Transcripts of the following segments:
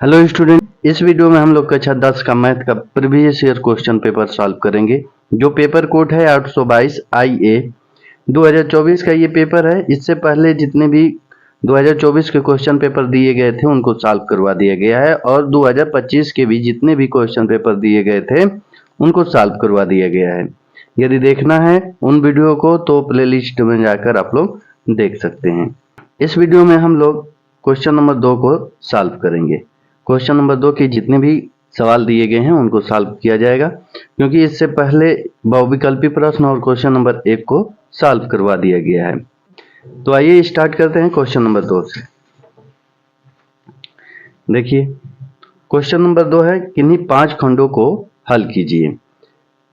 Hello student, इस video में हम लोग कक्षा 10 का मैथ का previous year question paper solve करेंगे। जो पेपर कोड है 822 IA 2024 का ये पेपर है। इससे पहले जितने भी 2024 के क्वेश्चन पेपर दिए गए थे उनको सॉल्व करवा दिया गया है और 2025 के भी जितने भी क्वेश्चन पेपर दिए गए थे उनको सॉल्व करवा दिया गया है। यदि देखना है उन वीडियो को तो प्लेलिस्ट में जाकर आप लोग देख सकते हैं। इस वीडियो में हम लोग क्वेश्चन नंबर 2 को सॉल्व करेंगे। क्वेश्चन नंबर 2 के जितने भी सवाल दिए गए हैं उनको सॉल्व किया जाएगा, क्योंकि इससे पहले बहुविकल्पी प्रश्न और क्वेश्चन नंबर 1 को सॉल्व करवा दिया गया है। तो आइए स्टार्ट करते हैं क्वेश्चन नंबर 2 से। देखिए, क्वेश्चन नंबर 2 है, किन्हीं 5 खंडों को हल कीजिए।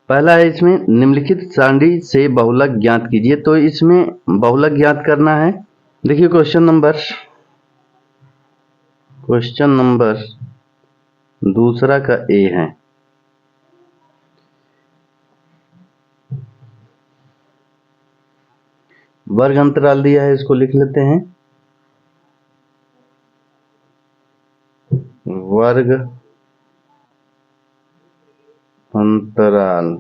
पहला है इसमें निम्नलिखित सारणी से बहुलक ज्ञात कीजिए। तो इसमें बहुलक ज्ञात करना है। देखिए, क्वेश्चन नंबर दूसरा का ए है। वर्ग अंतराल दिया है, इसको लिख लेते हैं। वर्ग अंतराल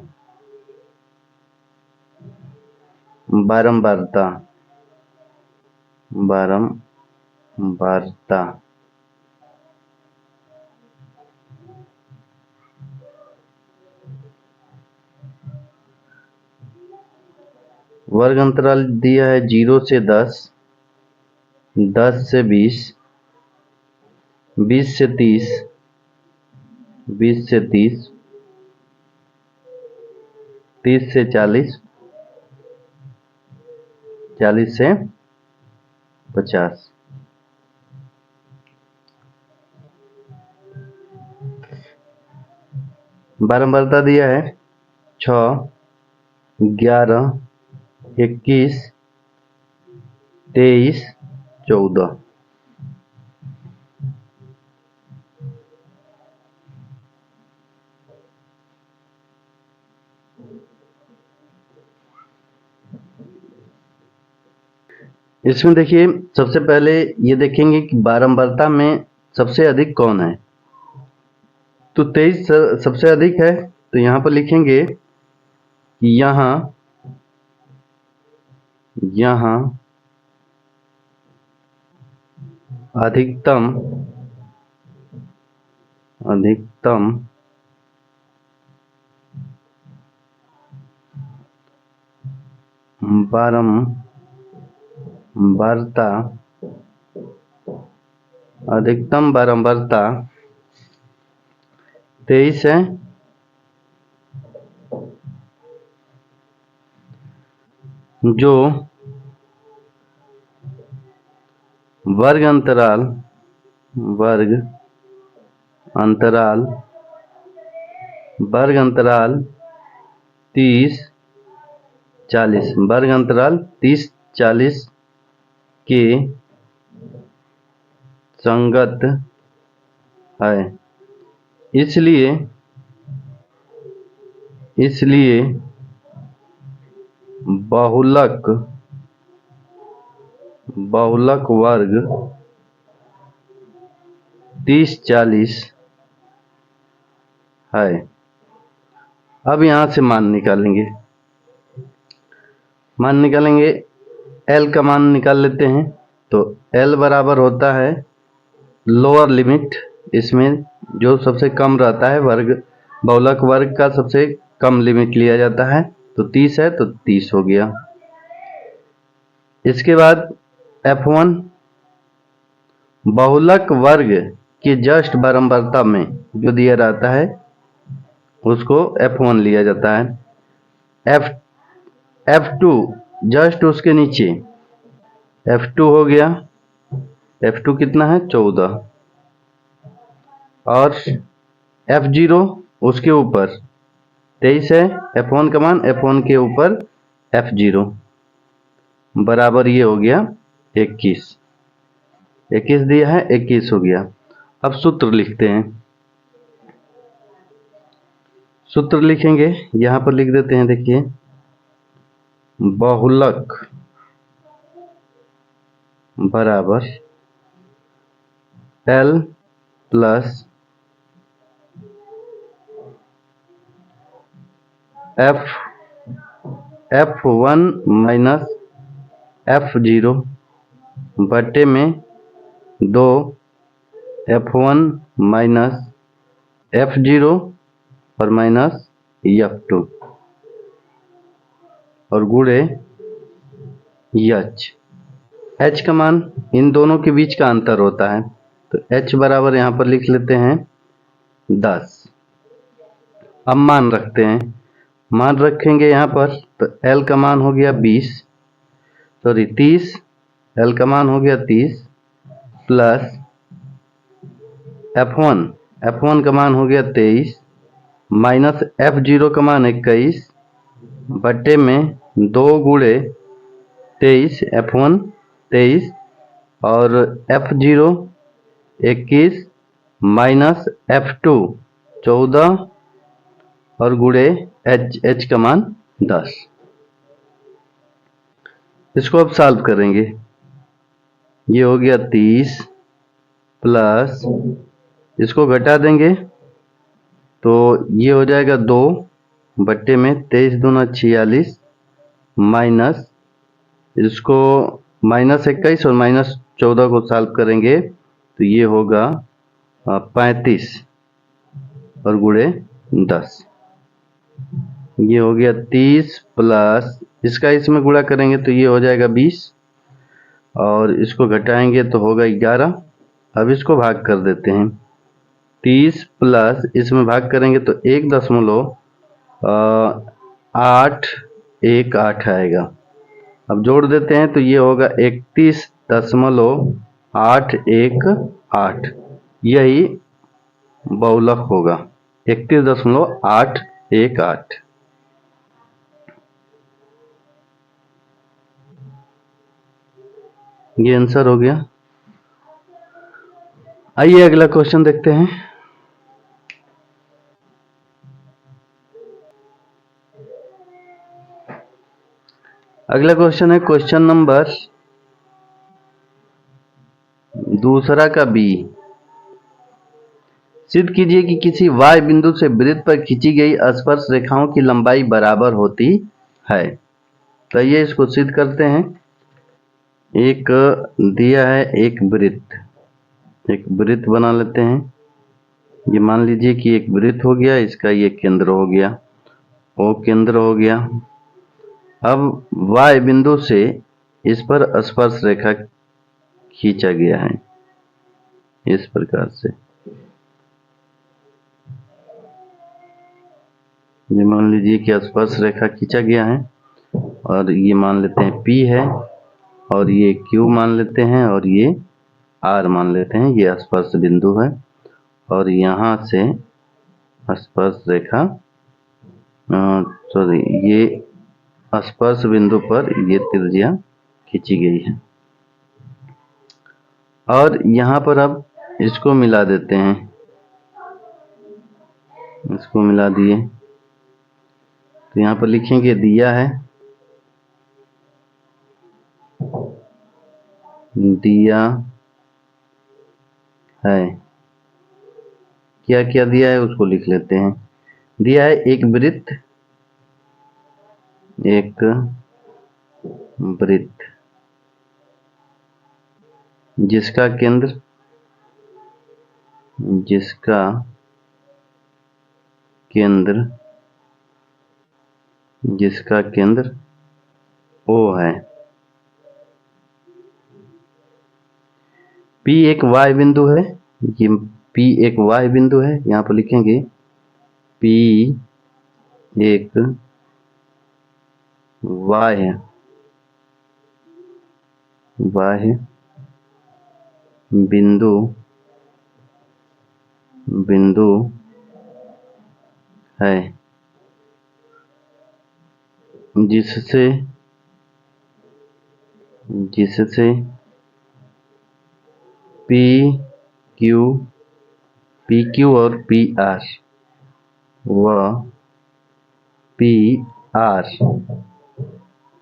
बारंबारता वर्ग अंतराल दिया है 0 से 10, 10 से 20, 20 से 30, 20 से 30, 30 से 40, 40 से 50। बारंबारता दिया है 6, 11, 21, 23, 14। इसमें देखिए, सबसे पहले ये देखेंगे कि बारंबारता में सबसे अधिक कौन है। तो 23 सबसे अधिक है, तो यहाँ पर लिखेंगे कि यहाँ अधिकतम बारंबारता अधिकतम बारंबारता 23 है। जो वर्ग अंतराल 30, 40 वर्ग अंतराल 30, 40 के संगत है। इसलिए बहुलक वर्ग 30, 40 है। अब यहां से मान निकालेंगे। L का मान निकाल लेते हैं। तो L बराबर होता है लोअर लिमिट, इसमें जो सबसे कम रहता है बहुलक वर्ग का सबसे कम लिमिट लिया जाता है। तो 30 है, तो 30 हो गया। इसके बाद F1 बहुलक वर्ग के जस्ट बारंबारता में जो दिया रहता है उसको F1 लिया जाता है। F2 जस्ट उसके नीचे F2 हो गया। F2 कितना है? 14। और F0 उसके ऊपर 23 है। F1 का मान F1 के ऊपर F0 बराबर ये हो गया 21। 21 दिया है, 21 हो गया। अब सूत्र लिखते हैं। सूत्र लिखेंगे, यहां पर लिख देते हैं। देखिए, बहुलक बराबर L plus F1 minus F0 बटे में 2 F1 माइनस F0 और माइनस F2 और गुणे H का मान इन दोनों के बीच का अंतर होता है, तो H बराबर यहाँ पर लिख लेते हैं 10। अब मान रखते हैं, मान रखेंगे यहाँ पर, तो L का मान हो गया 30, L का मान हो गया 30 प्लस F1 का मान हो गया 23 माइनस F0 का मान 21 बटे में 2 गुणे 23 F1 23 और F0 21 माइनस F2 14 और गुणे H का मान 10। इसको अब सॉल्व करेंगे, ये हो गया 30 प्लस इसको घटा देंगे तो ये हो जाएगा 2 बट्टे में 23 दूना 46 माइनस इसको माइनस 21 और माइनस 14 को सॉल्व करेंगे तो ये होगा 35 और गुणे 10। ये हो गया 30 प्लस इसका इसमें गुणा करेंगे तो ये हो जाएगा 20 और इसको घटाएंगे तो होगा 11। अब इसको भाग कर देते हैं, 30 प्लस इसमें भाग करेंगे तो 1.818 आएगा। अब जोड़ देते हैं तो ये होगा 31.818, यही बहुलक होगा 31.818। ये आंसर हो गया। आइए अगला क्वेश्चन देखते हैं। अगला क्वेश्चन है क्वेश्चन नंबर 2 का बी। सिद्ध कीजिए कि किसी y बिंदु से वृत्त पर खींची गई स्पर्श रेखाओं की लंबाई बराबर होती है। तो ये इसको सिद्ध करते हैं। एक दिया है एक वृत्त बना लेते हैं। ये मान लीजिए कि एक वृत्त हो गया, इसका ये केंद्र हो गया, O केंद्र हो गया। अब y बिंदु से इस पर स्पर्श रेखा खींचा गया है इस प्रकार से। ये मान लीजिए कि स्पर्श रेखा खींचा गया है और ये मान लेते हैं P है और ये Q मान लेते हैं और ये R मान लेते हैं। ये स्पर्श बिंदु है और यहाँ से स्पर्श रेखा ये स्पर्श बिंदु पर ये त्रिज्या खींची गई है और यहाँ पर अब इसको मिला देते हैं। इसको मिला दिए तो यहाँ पर लिखेंगे दिया है क्या क्या दिया है उसको लिख लेते हैं। दिया है एक वृत्त जिसका केंद्र O है। P एक y बिंदु है, ये P एक y बिंदु है, यहाँ पर लिखेंगे P एक y बिंदु है जिससे PQ और PR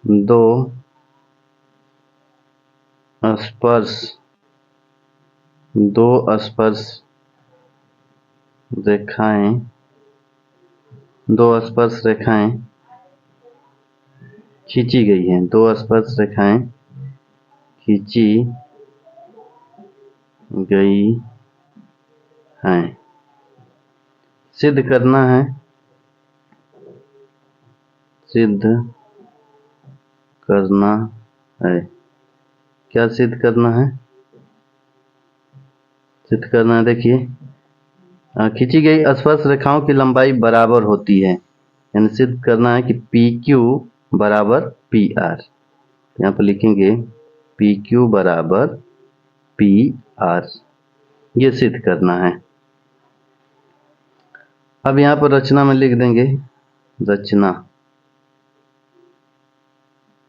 दो स्पर्श रेखाएं, दो स्पर्श रेखाएं खींची गई हैं, दो स्पर्श रेखाएं खींची गई हैं। सिद्ध करना है, सिद्ध करना है। क्या सिद्ध करना है? सिद्ध करना है, देखिए खींची गई स्पर्श रेखाओं की लंबाई बराबर होती है, यानी सिद्ध करना है कि पी क्यू बराबर पी आर। यहाँ पर लिखेंगे पी क्यू बराबर पी आर, ये सिद्ध करना है। अब यहाँ पर रचना में लिख देंगे,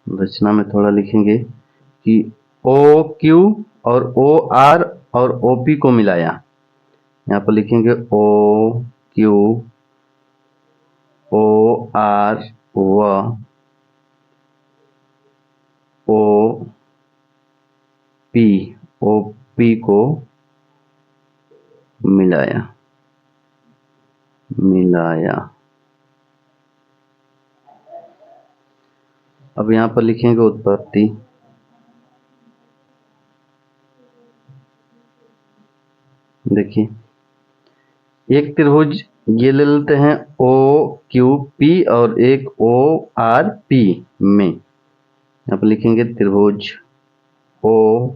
रचना में थोड़ा लिखेंगे कि ओ क्यू और ओ आर और ओ पी को मिलाया। यहाँ पर लिखेंगे ओ क्यू ओ आर व ओ पी को मिलाया। अब यहाँ पर लिखेंगे उत्पत्ति, देखिए एक त्रिभुज ये ले लेते हैं ओ क्यू पी और एक ओ आर पी में। यहाँ पर लिखेंगे त्रिभुज ओ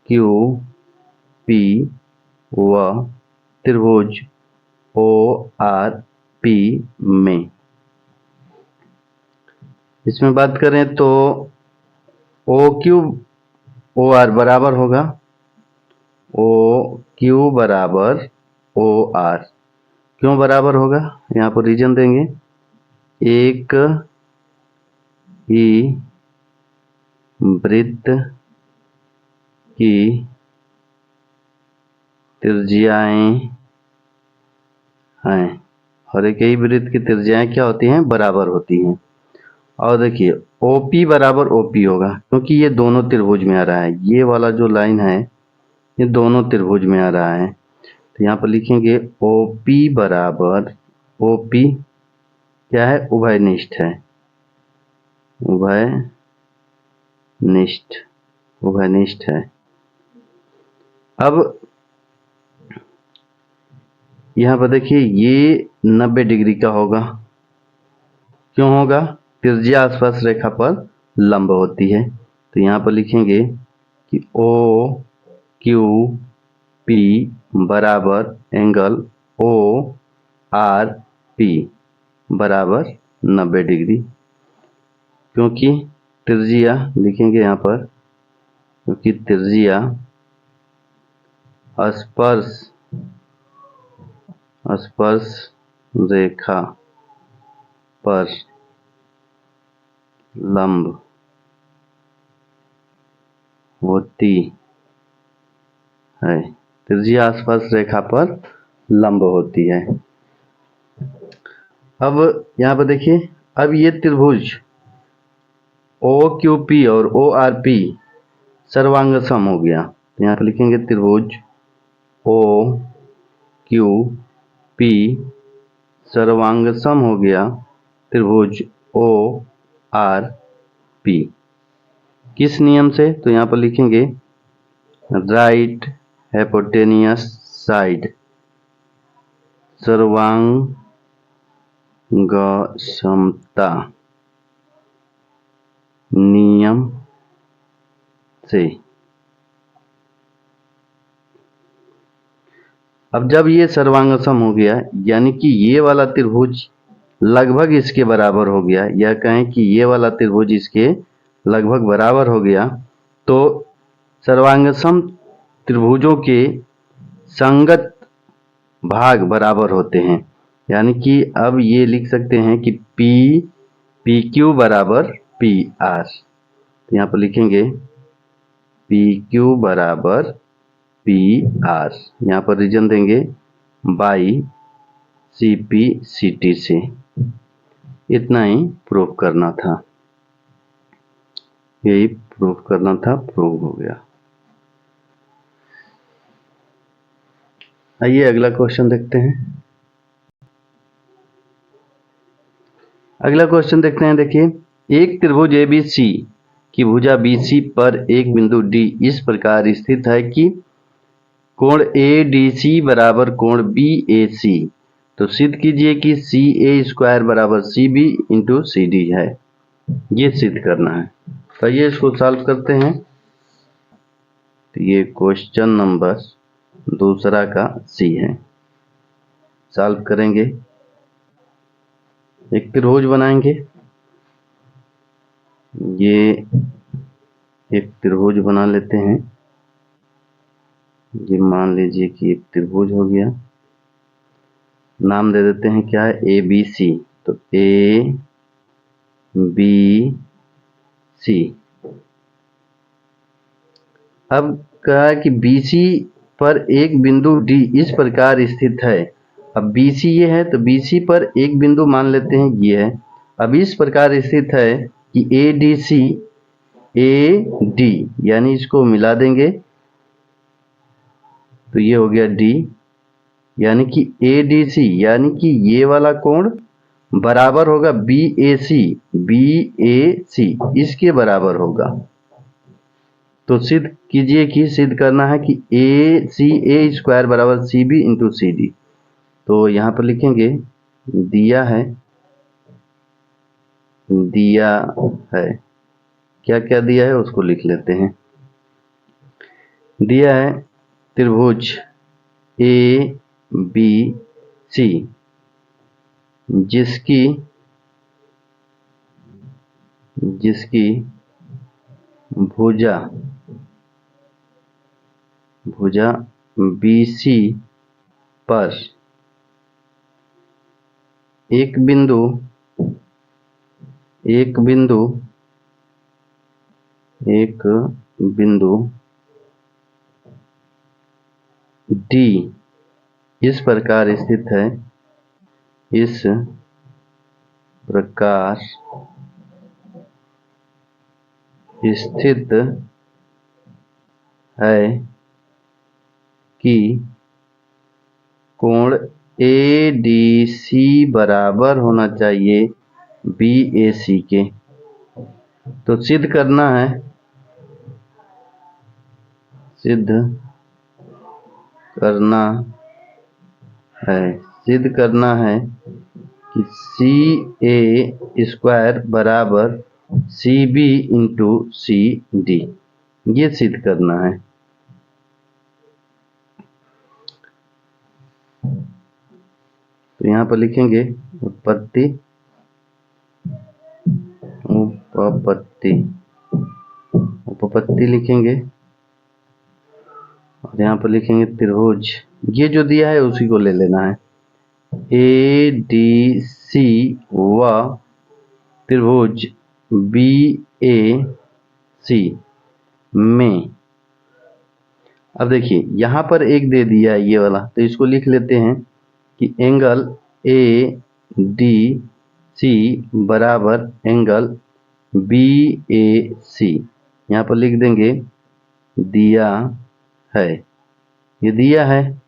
क्यू पी व त्रिभुज ओ आर पी में। इसमें बात करें तो ओ क्यू ओ आर बराबर होगा ओ क्यू बराबर ओ आर। क्यों बराबर होगा? यहाँ पर रीजन देंगे, एक ही वृत्त की त्रिज्याएं हैं और एक ही वृत्त की त्रिज्याएं क्या होती हैं? बराबर होती हैं। और देखिए OP बराबर OP होगा क्योंकि ये दोनों त्रिभुज में आ रहा है, ये वाला जो लाइन है ये दोनों त्रिभुज में आ रहा है। तो यहाँ पर लिखेंगे OP बराबर OP क्या है? उभयनिष्ठ है, उभयनिष्ठ है। अब यहाँ पर देखिए ये 90 डिग्री का होगा। क्यों होगा? त्रिज्या स्पर्श रेखा पर लंब होती है। तो यहाँ पर लिखेंगे कि ओ क्यू पी बराबर एंगल ओ आर पी बराबर 90 डिग्री, क्योंकि त्रिज्या लिखेंगे यहाँ पर, क्योंकि त्रिज्या स्पर्श रेखा पर लंब होती है, त्रिज्या स्पर्श रेखा पर लंब होती है। अब यहाँ पर देखिए, अब ये त्रिभुज ओ क्यू पी और ओ आर पी सर्वांग सम हो गया। यहाँ पर लिखेंगे त्रिभुज ओ क्यू पी सर्वांग सम हो गया त्रिभुज ओ आर पी। किस नियम से? तो यहाँ पर लिखेंगे राइट हाइपोटेनियस साइड सर्वांग समता नियम से। अब जब ये सर्वांग सम हो गया, यानी कि ये वाला त्रिभुज लगभग इसके बराबर हो गया, या कहें कि ये वाला त्रिभुज इसके लगभग बराबर हो गया, तो सर्वांग सम त्रिभुजों के संगत भाग बराबर होते हैं। यानी कि अब ये लिख सकते हैं कि पी क्यू बराबर पी आर। तो यहाँ पर लिखेंगे पी क्यू बराबर पी आर। यहाँ पर रीजन देंगे बाई CP/CT से। इतना ही प्रूव करना था, यही प्रूव करना था, प्रूव हो गया। आइए अगला क्वेश्चन देखते हैं। अगला क्वेश्चन देखते हैं। देखिए, एक त्रिभुज ABC की भुजा BC पर एक बिंदु D इस प्रकार स्थित है कि कोण ADC बराबर कोण BAC। तो सिद्ध कीजिए कि CA² बराबर CB इंटू CD है। ये सिद्ध करना है। तो ये इसको सॉल्व करते हैं। तो ये क्वेश्चन नंबर दूसरा का C है। सॉल्व करेंगे। एक त्रिभुज बनाएंगे। ये एक त्रिभुज बना लेते हैं। ये मान लीजिए कि एक त्रिभुज हो गया। नाम दे देते हैं, क्या है, ABC। तो ABC। अब कहा कि BC पर एक बिंदु D इस प्रकार स्थित है। अब BC ये है, तो BC पर एक बिंदु मान लेते हैं ये है। अब इस प्रकार स्थित है कि ADC AD, यानी इसको मिला देंगे तो ये हो गया D, यानी कि ADC यानी कि ये वाला कोण बराबर होगा BAC। BAC इसके बराबर होगा। तो सिद्ध कीजिए कि सिद्ध करना है कि CA² बराबर CB इंटू CD। तो यहाँ पर लिखेंगे दिया है क्या क्या दिया है उसको लिख लेते हैं। दिया है त्रिभुज ABC जिसकी भुजा BC पर एक बिंदु D इस प्रकार स्थित है। इस प्रकार स्थित है कि कोण ADC बराबर होना चाहिए BAC के। तो सिद्ध करना है कि CA² बराबर CB इंटू CD। ये सिद्ध करना है। तो यहाँ पर लिखेंगे उपपत्ति लिखेंगे और यहाँ पर लिखेंगे त्रिभुज। ये जो दिया है उसी को ले लेना है। ADC व त्रिभुज BAC में, अब देखिए यहाँ पर एक दे दिया है ये वाला, तो इसको लिख लेते हैं कि एंगल ADC बराबर एंगल BAC। यहाँ पर लिख देंगे दिया है, ये दिया है।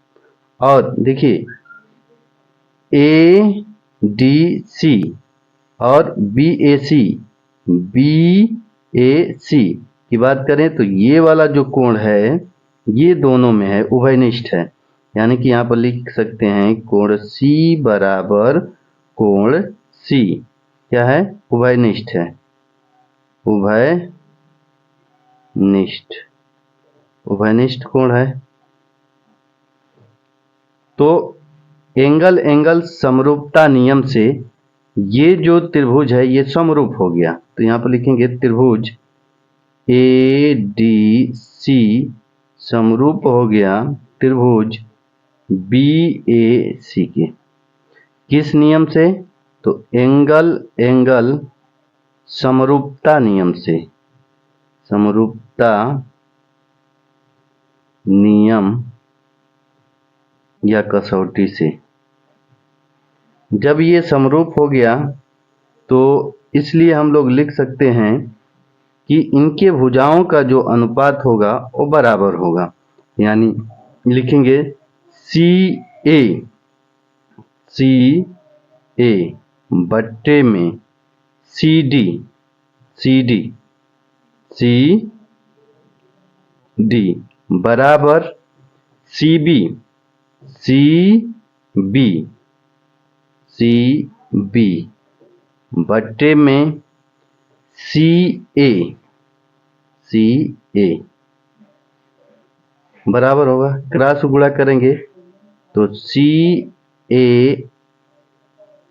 और देखिए ADC और BAC की बात करें तो ये वाला जो कोण है ये दोनों में है, उभयनिष्ठ है। यानी कि यहाँ पर लिख सकते हैं कोण C बराबर कोण C क्या है, उभयनिष्ठ है। उभयनिष्ठ कोण है। तो एंगल समरूपता नियम से ये जो त्रिभुज है ये समरूप हो गया। तो यहाँ पर लिखेंगे त्रिभुज ADC समरूप हो गया त्रिभुज BAC के। किस नियम से? तो एंगल समरूपता नियम से, समरूपता नियम या कसौटी से। जब ये समरूप हो गया तो इसलिए हम लोग लिख सकते हैं कि इनके भुजाओं का जो अनुपात होगा वो बराबर होगा। यानी लिखेंगे सी ए बट्टे में सी डी बराबर सी बी बट्टे में सी ए बराबर होगा, क्रॉस गुणा करेंगे तो सी ए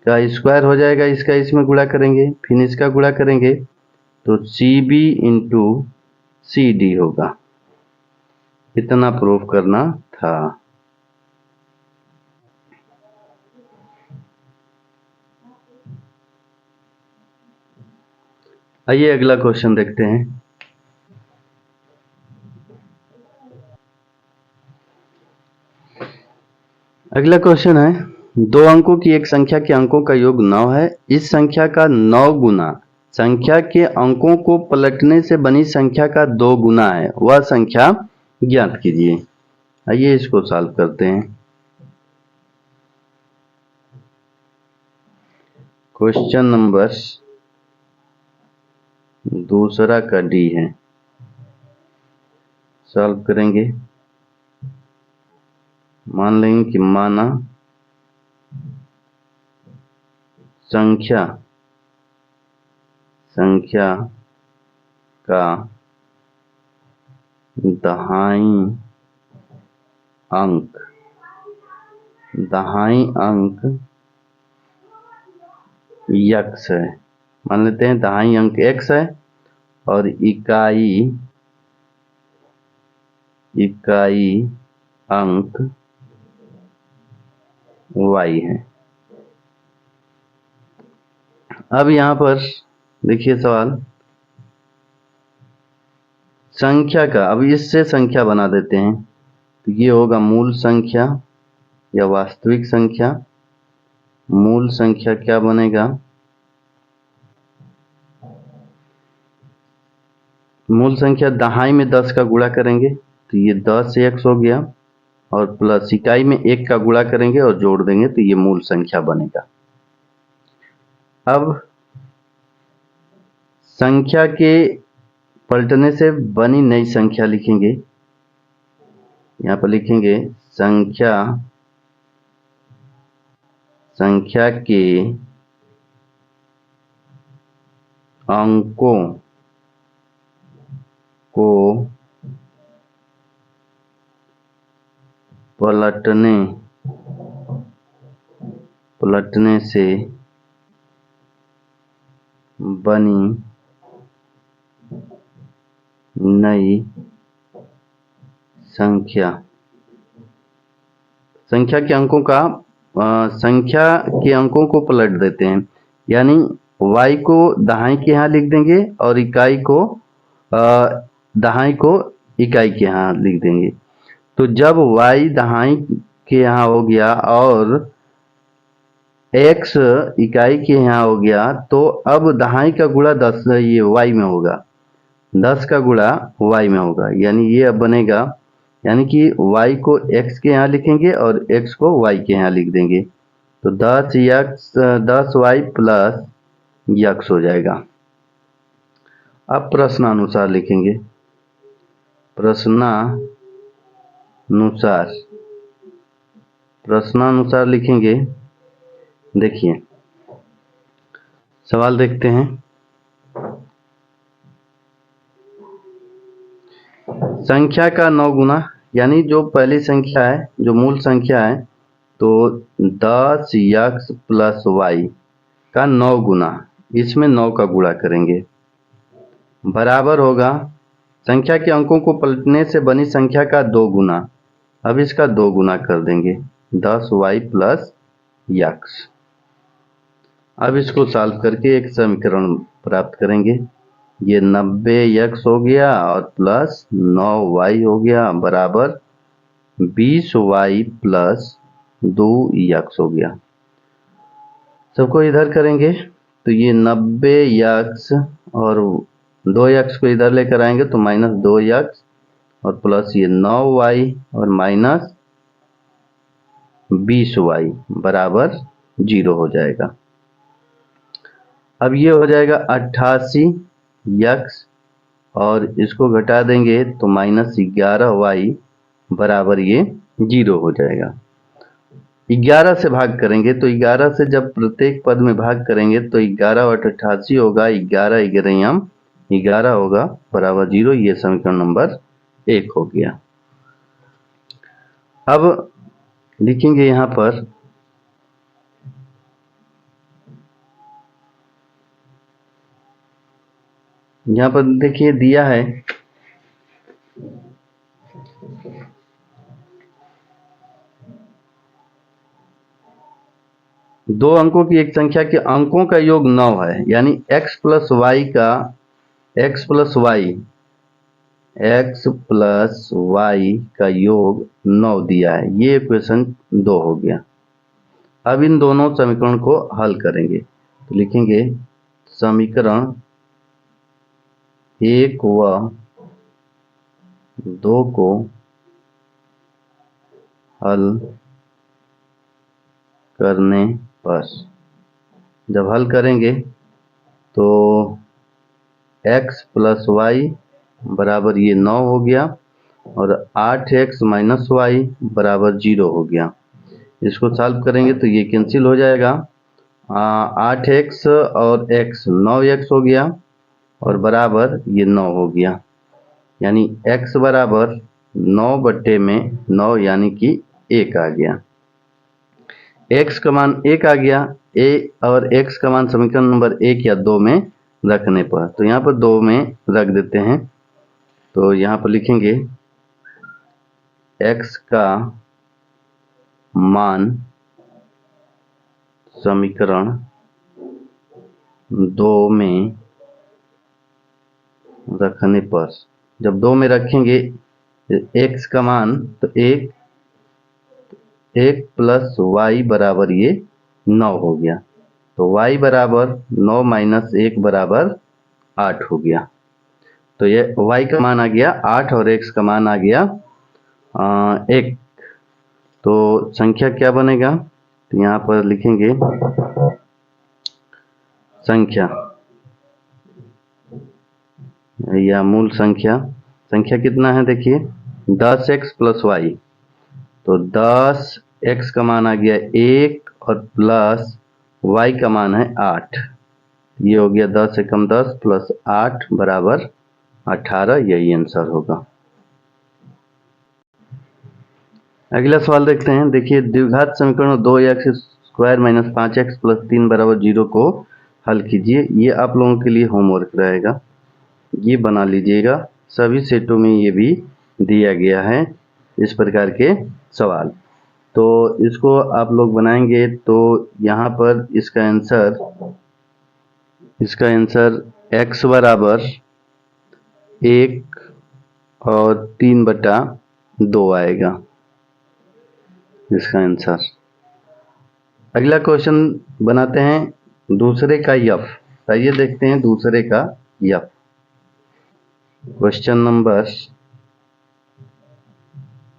का स्क्वायर हो जाएगा, इसका इसमें गुणा करेंगे, फिर इसका गुणा करेंगे तो C B into C D होगा। इतना प्रूफ करना था। आइए अगला क्वेश्चन देखते हैं। अगला क्वेश्चन है, दो अंकों की एक संख्या के अंकों का योग 9 है। इस संख्या का 9 गुना संख्या के अंकों को पलटने से बनी संख्या का 2 गुना है, वह संख्या ज्ञात कीजिए। आइए इसको सॉल्व करते हैं। क्वेश्चन नंबर दूसरा का डी है, सॉल्व करेंगे। मान लेंगे कि माना संख्या का दहाई अंक x है। मान लेते हैं दहाई अंक x है और इकाई अंक y है। अब यहां पर देखिए सवाल, संख्या का, अब इससे संख्या बना देते हैं तो ये होगा मूल संख्या या वास्तविक संख्या। मूल संख्या क्या बनेगा, मूल संख्या दहाई में 10 का गुणा करेंगे तो ये 10x हो गया, और प्लस इकाई में 1 का गुणा करेंगे और जोड़ देंगे तो ये मूल संख्या बनेगा। अब संख्या के पलटने से बनी नई संख्या लिखेंगे। यहाँ पर लिखेंगे संख्या के अंकों को पलटने से बनी नई संख्या के अंकों का संख्या के अंकों को पलट देते हैं, यानी y को दहाई के यहाँ लिख देंगे और इकाई को दहाई को इकाई के यहाँ लिख देंगे। तो जब y दहाई के यहाँ हो गया और x इकाई के यहाँ हो गया, तो अब दहाई का गुणा 10 ये y में होगा, 10 का गुणा y में होगा, यानी ये अब बनेगा, यानी कि y को x के यहाँ लिखेंगे और x को y के यहाँ लिख देंगे तो 10y प्लस x हो जाएगा। अब प्रश्नानुसार लिखेंगे, प्रश्नानुसार लिखेंगे। देखिए सवाल देखते हैं। संख्या का 9 गुना, यानी जो पहली संख्या है, जो मूल संख्या है, तो 10x प्लस y का 9 गुना, इसमें 9 का गुणा करेंगे, बराबर होगा संख्या के अंकों को पलटने से बनी संख्या का 2 गुना। अब इसका 2 गुना कर देंगे, 10y प्लस x। अब इसको सॉल्व करके एक समीकरण प्राप्त करेंगे। ये 90x हो गया और प्लस 9y हो गया, बराबर 20y प्लस 2x हो गया। सबको इधर करेंगे तो ये 90x और 2x को इधर लेकर आएंगे तो माइनस 2x और प्लस ये 9y और माइनस 20y बराबर 0 हो जाएगा। अब ये हो जाएगा 88x और इसको घटा देंगे तो -11y बराबर ये 0 हो जाएगा। 11 से भाग करेंगे तो 11 से जब प्रत्येक पद में भाग करेंगे तो 11 और 88 होगा, 11 11 11 होगा बराबर 0। ये समीकरण नंबर 1 हो गया। अब लिखेंगे यहाँ पर देखिए दिया है दो अंकों की एक संख्या के अंकों का योग 9 है, यानी x प्लस वाई का योग 9 दिया है। ये इक्वेशन 2 हो गया। अब इन दोनों समीकरण को हल करेंगे तो लिखेंगे समीकरण 1 व 2 को हल करने पर जब हल करेंगे तो x प्लस वाई बराबर ये 9 हो गया और 8x माइनस वाई बराबर 0 हो गया। इसको सॉल्व करेंगे तो ये कैंसिल हो जाएगा। 8x और x 9x हो गया और बराबर ये 9 हो गया, यानी x बराबर 9 बट्टे में 9 यानी कि 1 आ गया। x का मान 1 आ गया। a और x का मान समीकरण नंबर 1 या 2 में रखने पर, तो यहाँ पर 2 में रख देते हैं। तो यहाँ पर लिखेंगे x का मान समीकरण 2 में रखने पर, जब 2 में रखेंगे x का मान तो 1 प्लस वाई बराबर ये 9 हो गया, तो y बराबर 9 माइनस 1 बराबर 8 हो गया। तो ये y का मान आ गया 8 और x का मान आ गया 1। तो संख्या क्या बनेगा, तो यहाँ पर लिखेंगे संख्या या मूल संख्या कितना है, देखिए 10x प्लस वाई, तो 10x का मान आ गया 1 और प्लस y का मान है 8। ये हो गया 10 एकम 10 प्लस 8 बराबर 18। यही आंसर होगा। अगला सवाल देखते हैं। देखिए द्विघात समीकरण 2x square minus 5x plus 3 बराबर 0 को हल कीजिए। ये आप लोगों के लिए होमवर्क रहेगा, ये बना लीजिएगा। सभी सेटों में ये भी दिया गया है इस प्रकार के सवाल, तो इसको आप लोग बनाएंगे तो यहाँ पर इसका आंसर x बराबर 1 और 3/2 आएगा इसका आंसर। अगला क्वेश्चन बनाते हैं दूसरे का f। आइए देखते हैं दूसरे का f। क्वेश्चन नंबर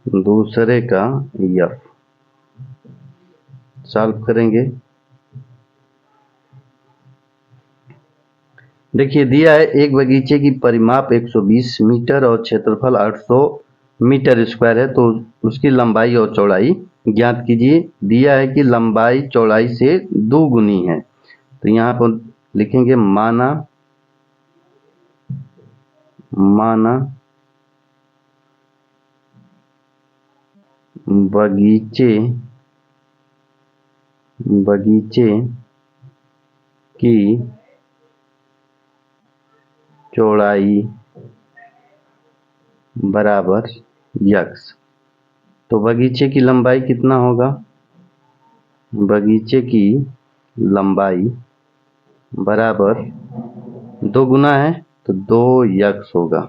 दूसरे का f सॉल्व करेंगे। देखिए दिया है एक बगीचे की परिमाप 120 मीटर और क्षेत्रफल 800 मीटर स्क्वायर है, तो उसकी लंबाई और चौड़ाई ज्ञात कीजिए। दिया है कि लंबाई चौड़ाई से 2 गुनी है, तो यहाँ पर लिखेंगे माना बगीचे की चौड़ाई बराबर x। तो बगीचे की लंबाई कितना होगा, बगीचे की लंबाई बराबर 2 गुना है तो 2x होगा।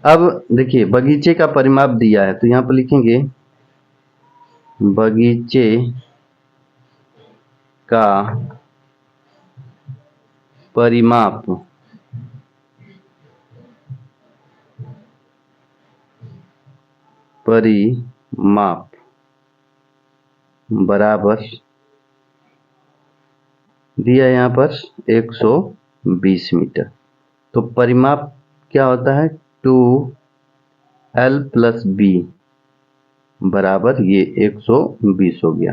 अब देखिए बगीचे का परिमाप दिया है, तो यहाँ पर लिखेंगे बगीचे का परिमाप बराबर दिया यहाँ पर 120 मीटर। तो परिमाप क्या होता है 2L + B बराबर ये 120 हो गया।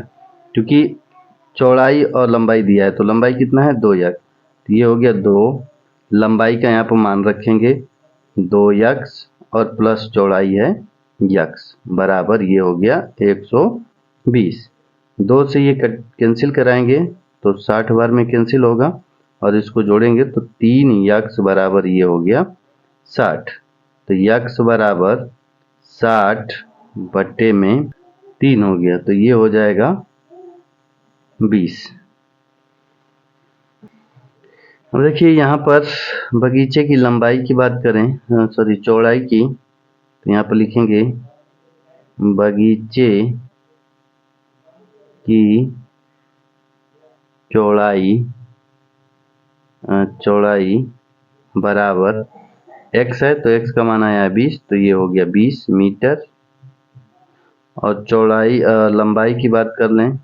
क्योंकि चौड़ाई और लंबाई दिया है तो लंबाई कितना है 2x, तो ये हो गया 2, लंबाई का यहाँ पर मान रखेंगे 2x और प्लस चौड़ाई है x बराबर ये हो गया 120। 2 से ये कैंसिल कराएंगे तो 60 बार में कैंसिल होगा और इसको जोड़ेंगे तो 3x बराबर ये हो गया 60। तो x बराबर 60/3 हो गया, तो ये हो जाएगा 20। अब देखिए यहाँ पर बगीचे की लंबाई की बात करें, सॉरी चौड़ाई की, तो यहाँ पर लिखेंगे बगीचे की चौड़ाई बराबर x है तो x का मान आया 20, तो ये हो गया 20 मीटर। और चौड़ाई लंबाई की बात कर लें,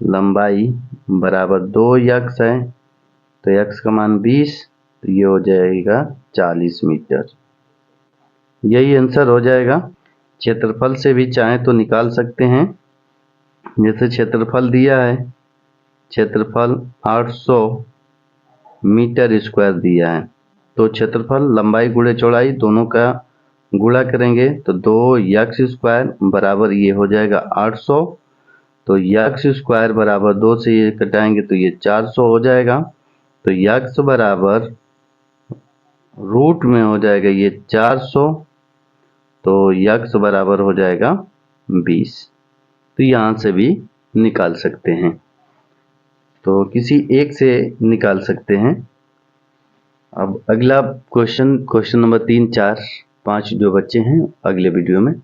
लंबाई बराबर 2x है तो x का मान 20, तो ये हो जाएगा 40 मीटर। यही आंसर हो जाएगा। क्षेत्रफल से भी चाहें तो निकाल सकते हैं। जैसे क्षेत्रफल दिया है, क्षेत्रफल 800 मीटर स्क्वायर दिया है, तो क्षेत्रफल लंबाई गुणे चौड़ाई दोनों का गुणा करेंगे तो 2x² बराबर ये हो जाएगा 800। तो x² बराबर 2 से ये कटाएंगे तो ये 400 हो जाएगा। तो x बराबर रूट में हो जाएगा ये 400, तो x बराबर हो जाएगा 20। तो यहाँ से भी निकाल सकते हैं, तो किसी एक से निकाल सकते हैं। अब अगला क्वेश्चन नंबर 3, 4, 5 जो बच्चे हैं अगले वीडियो में